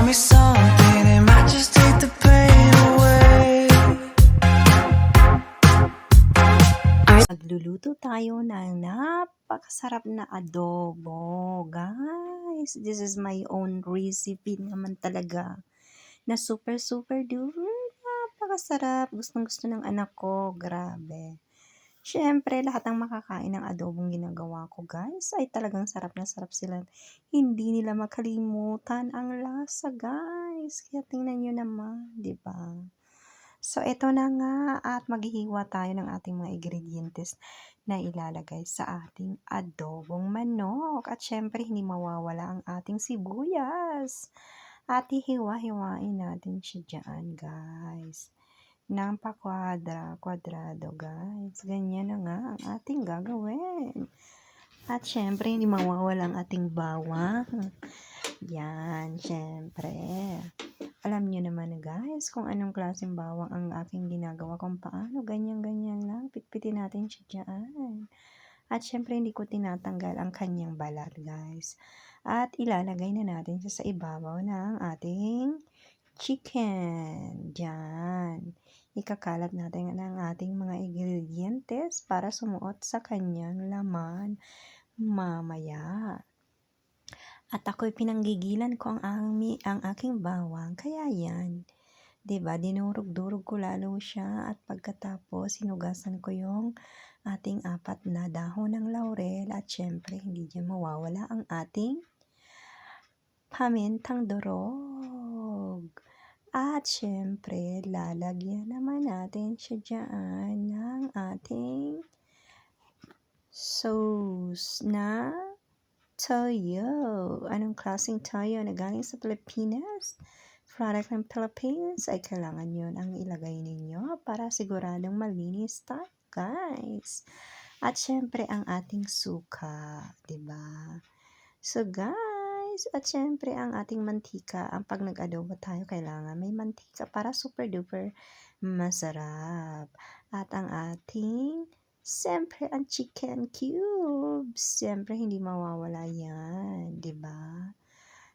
me something, it might just take the pain away. Magluluto tayo ng napakasarap na adobo. Guys, this is my own recipe naman talaga. Na super duper napakasarap. Gustong-gusto ng anak ko. Grabe. Siyempre, lahat ng makakain ng adobong ginagawa ko, guys, ay talagang sarap na sarap sila. Hindi nila makalimutan ang lasa, guys. Kaya tingnan nyo naman, di ba? So, ito na nga at maghihiwa tayo ng ating mga ingredientes na ilalagay sa ating adobong manok. At syempre, hindi mawawala ang ating sibuyas. At hihiwa-hiwain natin siya dyan, guys. Ng kwadrado, guys. Ganyan na nga ang ating gagawin. At syempre, hindi mawawala ang ating bawang. Yan, syempre. Alam nyo naman guys, kung anong klaseng bawang ang aking ginagawa, kung paano, ganyan-ganyan lang. Pitpitin natin siya dyan. At syempre, hindi ko tinatanggal ang kanyang balat, guys. At ilalagay na natin siya sa ibabaw ng ating chicken. Diyan. Ikakalat natin ang ating mga ingredientes para sumuot sa kanyang laman mamaya. At ako'y pinanggigilan ko ang aking bawang. Kaya yan. 'Di ba? Dinurog-durog ko lalo siya at pagkatapos sinugasan ko yung ating 4 na dahon ng laurel at syempre hindi diyan mawawala ang ating pamintang durog. At syempre, lalagyan naman natin siya dyan ng ating sauce na toyo. Anong klaseng toyo na galing sa Pilipinas? Product ng Philippines ay kailangan yun ang ilagay ninyo para siguradong malinis tayo, guys. At syempre, ang ating suka, 'di ba? So, guys, at syempre, ang ating mantika, ang pag nag-adobo tayo, kailangan may mantika para super duper masarap. At ang ating, syempre, ang chicken cubes. Syempre, hindi mawawala yan, 'di ba?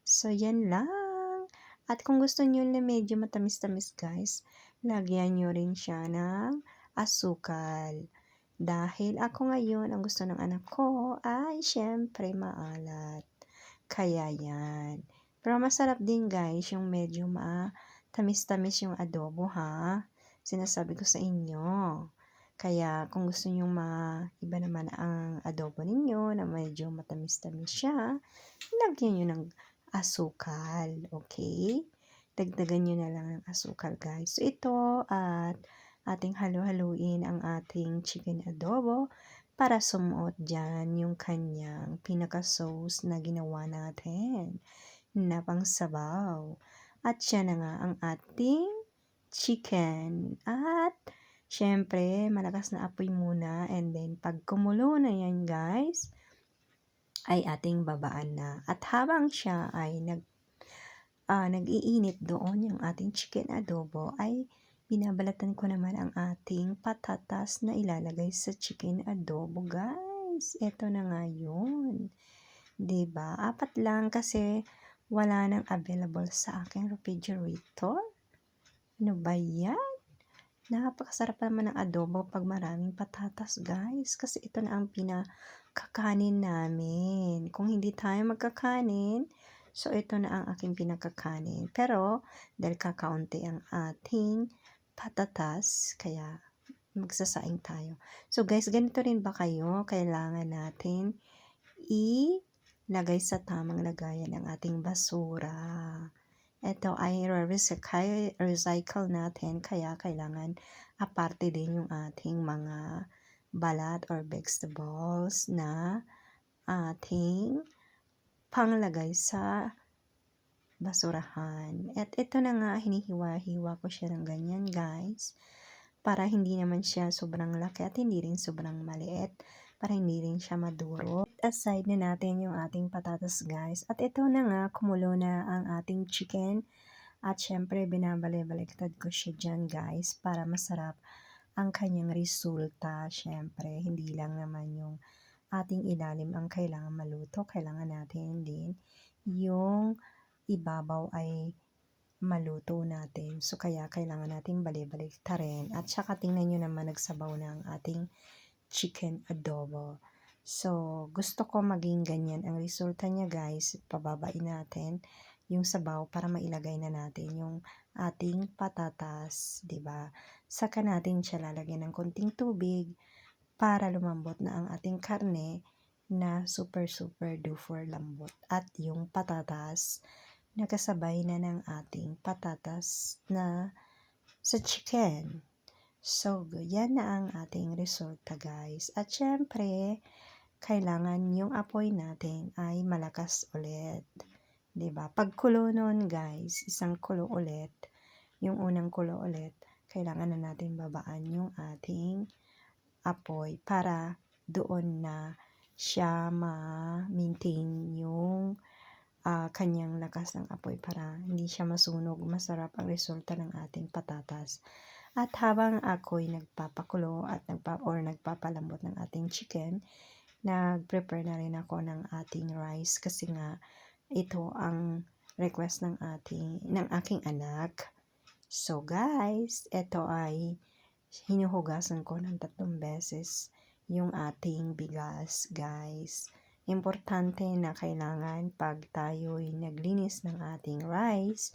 So, yan lang. At kung gusto nyo na medyo matamis-tamis, guys, lagyan nyo rin siya ng asukal. Dahil ako ngayon, ang gusto ng anak ko ay syempre maalat. Kaya yan. Pero masarap din guys, yung medyo tamis-tamis yung adobo ha. Sinasabi ko sa inyo. Kaya kung gusto nyo iba naman ang adobo ninyo na medyo matamis-tamis siya, lagyan nyo ng asukal. Okay? Dagdagan nyo na lang ng asukal guys. So ito at ating halo-haluin ang ating chicken adobo para sumuot dyan yung kanyang pinaka-sauce na ginawa natin na pangsabaw. At siya na nga ang ating chicken. At syempre, malakas na apoy muna and then pag kumulo na yan guys, ay ating babaan na. At habang siya ay nag-iinit doon yung ating chicken adobo, ay binabalatan ko naman ang ating patatas na ilalagay sa chicken adobo, guys. Ito na nga yun. 'Di ba? 4 lang kasi wala nang available sa aking refrigerator. Ano ba yan? Napakasarap naman ng adobo pag maraming patatas, guys. Kasi ito na ang pinakakanin namin. Kung hindi tayo magkakanin, so ito na ang aking pinakakanin. Pero, dahil kakaunti ang ating patatas, kaya magsasaing tayo. So guys, ganito rin ba kayo? Kailangan natin ilagay sa tamang lagayan ang ating basura. Ito ay recycle natin, kaya kailangan aparte din yung ating mga balat or vegetables na ating panglagay sa basurahan. At ito na nga, hinihiwa-hiwa ko siya ng ganyan guys, para hindi naman siya sobrang laki at hindi rin sobrang maliit, para hindi rin siya maduro. Aside na natin yung ating patatas guys. At ito na nga, kumulo na ang ating chicken. At syempre, binabalik-baliktad ko siya dyan guys, para masarap ang kanyang resulta. Syempre, hindi lang naman yung ating ilalim ang kailangan maluto. Kailangan natin din yung ibabaw ay maluto natin. So, kaya kailangan natin bali-baliktarin. At saka tingnan nyo naman nagsabaw na ang ating chicken adobo. So, gusto ko maging ganyan ang resulta niya guys. Pababain natin yung sabaw para mailagay na natin yung ating patatas, 'di ba? Saka natin siya lalagyan ng konting tubig para lumambot na ang ating karne na super duper lambot. At yung patatas, nakasabay na ng ating patatas na sa chicken. So, yan na ang ating resulta guys. At syempre, kailangan yung apoy natin ay malakas ulit. 'Di ba? Pag kulo nun guys, isang kulo ulit, yung unang kulo ulit, kailangan na natin babaan yung ating apoy para doon na siya ma-maintain yung kanyang lakas ng apoy para hindi siya masunog. Masarap ang resulta ng ating patatas. At habang ako'y nagpapakulo at nagpapalambot ng ating chicken, nag-prepare na rin ako ng ating rice kasi nga ito ang request ng aking anak. So guys, ito ay hinuhugasan ko ng 3 beses yung ating bigas guys. Importante na kailangan pag tayo'y naglinis ng ating rice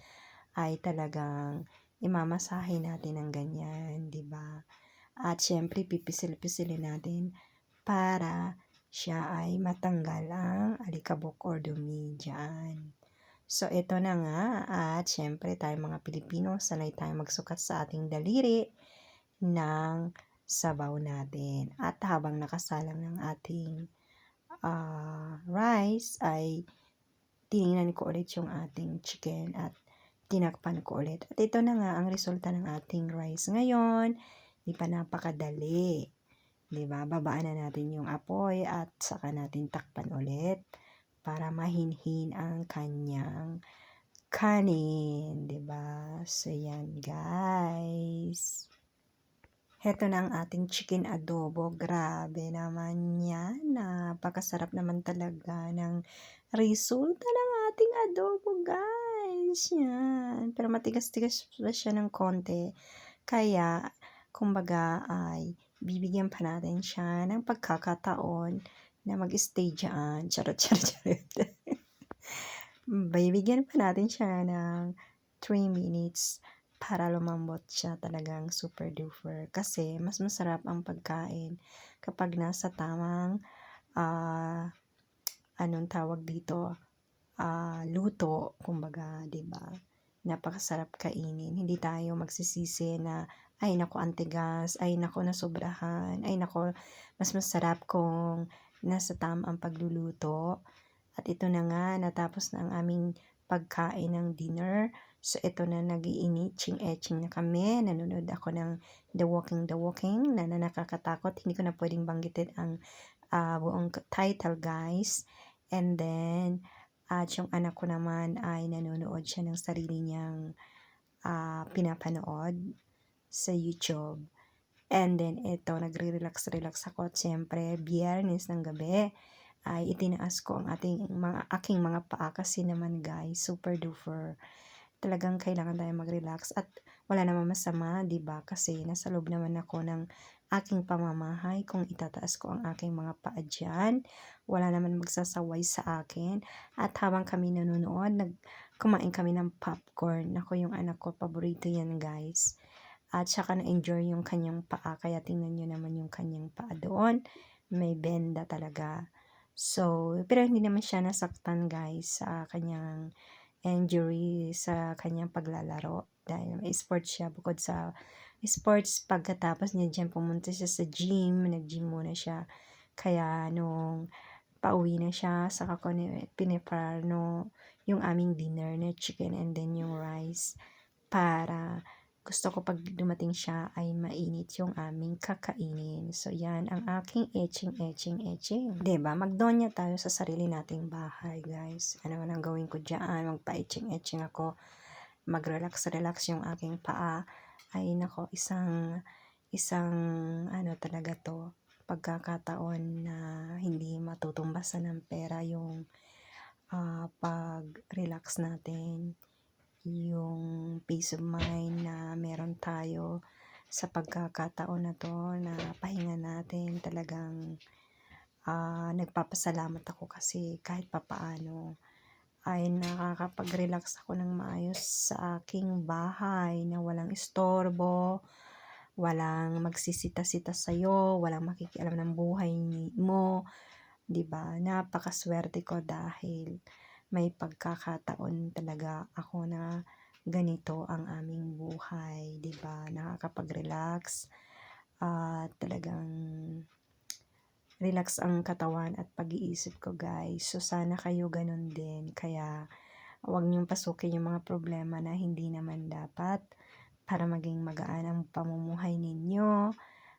ay talagang imamasahe natin ng ganyan, 'di ba? At syempre pipisil-pisilin natin para siya ay matanggal ang alikabok or dumi diyan. So ito na nga at syempre tayo mga Pilipino sanay tayong magsukat sa ating daliri ng sabaw natin. At habang nakasalang ng ating rice ay tiningnan ko ulit yung ating chicken at tinakpan ko ulit. At ito na nga ang resulta ng ating rice ngayon. Di pa napakadali. Diba? Babaan na natin yung apoy at saka natin takpan ulit para mahinhin ang kanyang kanin. Diba? So, yan guys. Heto na ang ating chicken adobo. Grabe naman yan. Napakasarap naman talaga ng resulta ng ating adobo, guys. Yan. Pero matigas-tigas pa siya ng konti. Kaya, kumbaga ay bibigyan pa natin siya ng pagkakataon na mag-stay dyan. Charot. Bibigyan pa natin siya ng 3 minutes para lumambot siya talagang super duper. Kasi mas masarap ang pagkain kapag nasa tamang anong tawag dito, luto, kumbaga, 'di ba? Napakasarap kainin. Hindi tayo magsisisi na ay nako antigas, ay nako nasobrahan, ay nako mas masarap kung nasa tamang pagluluto. At ito na nga, natapos na ang aming pagkain ng dinner. So, ito na nag-iinitsing-etching na kami. Nanonood ako ng The Walking na nakakatakot. Hindi ko na pwedeng banggitin ang buong title, guys. And then, at yung anak ko naman ay nanonood siya ng sarili niyang pinapanood sa YouTube. And then, ito, nagre-relax ako. At syempre, Biyernes ng gabi ay itinaas ko ang aking mga paa kasi naman guys, super duper. Talagang kailangan tayo mag-relax at wala namang masama, 'di ba? Kasi nasa loob naman ako ng aking pamamahay kung itataas ko ang aking mga paa diyan. Wala naman magsasaway sa akin. At habang kami nanonood, kumain kami ng popcorn. Ako yung anak ko, paborito yan guys. At saka na-enjoy yung kanyang paa. Kaya tingnan nyo naman yung kanyang paa doon. May benda talaga. So, pero hindi naman siya nasaktan guys sa kanyang injury sa kanyang paglalaro. Dahil may sports siya. Bukod sa sports, pagkatapos niya dyan pumunta siya sa gym. Nag-gym muna siya. Kaya nung pauwi na siya, saka ko pinipare yung aming dinner na chicken and then yung rice para gusto ko pag dumating siya ay mainit yung aming kakainin. So, yan ang aking etching. Diba? Magdonya tayo sa sarili nating bahay, guys. Ano man ang gawin ko dyan? Magpa-etching ako. Mag-relax yung aking paa. Ay, nako, isang ano talaga to, pagkakataon na hindi matutumbasan ng pera yung pag-relax natin, yung peace of mind na meron tayo sa pagkakataon na 'to na pahinga natin. Talagang, nagpapasalamat ako kasi kahit papaano ay nakakapag-relax ako ng maayos sa aking bahay na walang istorbo, walang magsisita-sita sa'yo, walang makikialam ng buhay mo, 'di ba? Napakaswerte ko dahil may pagkakataon talaga ako na ganito ang aming buhay, 'di ba? Nakakapag-relax at talagang relax ang katawan at pag-iisip ko, guys. So sana kayo ganun din. Kaya huwag niyong pasukin yung mga problema na hindi naman dapat para maging magaan ang pamumuhay ninyo,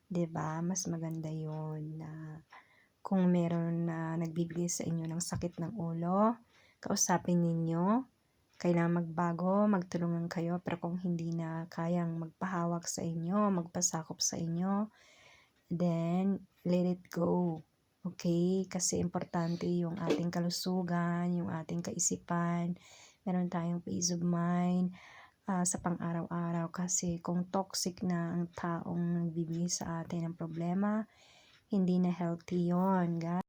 'di ba? Mas maganda 'yon na kung meron na nagbibigay sa inyo ng sakit ng ulo, kausapin ninyo. Kailangan magbago, magtulungan kayo, pero kung hindi na kayang magpahawak sa inyo, magpasakop sa inyo, then let it go. Okay? Kasi importante yung ating kalusugan, yung ating kaisipan, meron tayong peace of mind sa pang-araw-araw. Kasi kung toxic na ang taong nagbibigay sa atin ng problema, hindi na healthy yon, guys.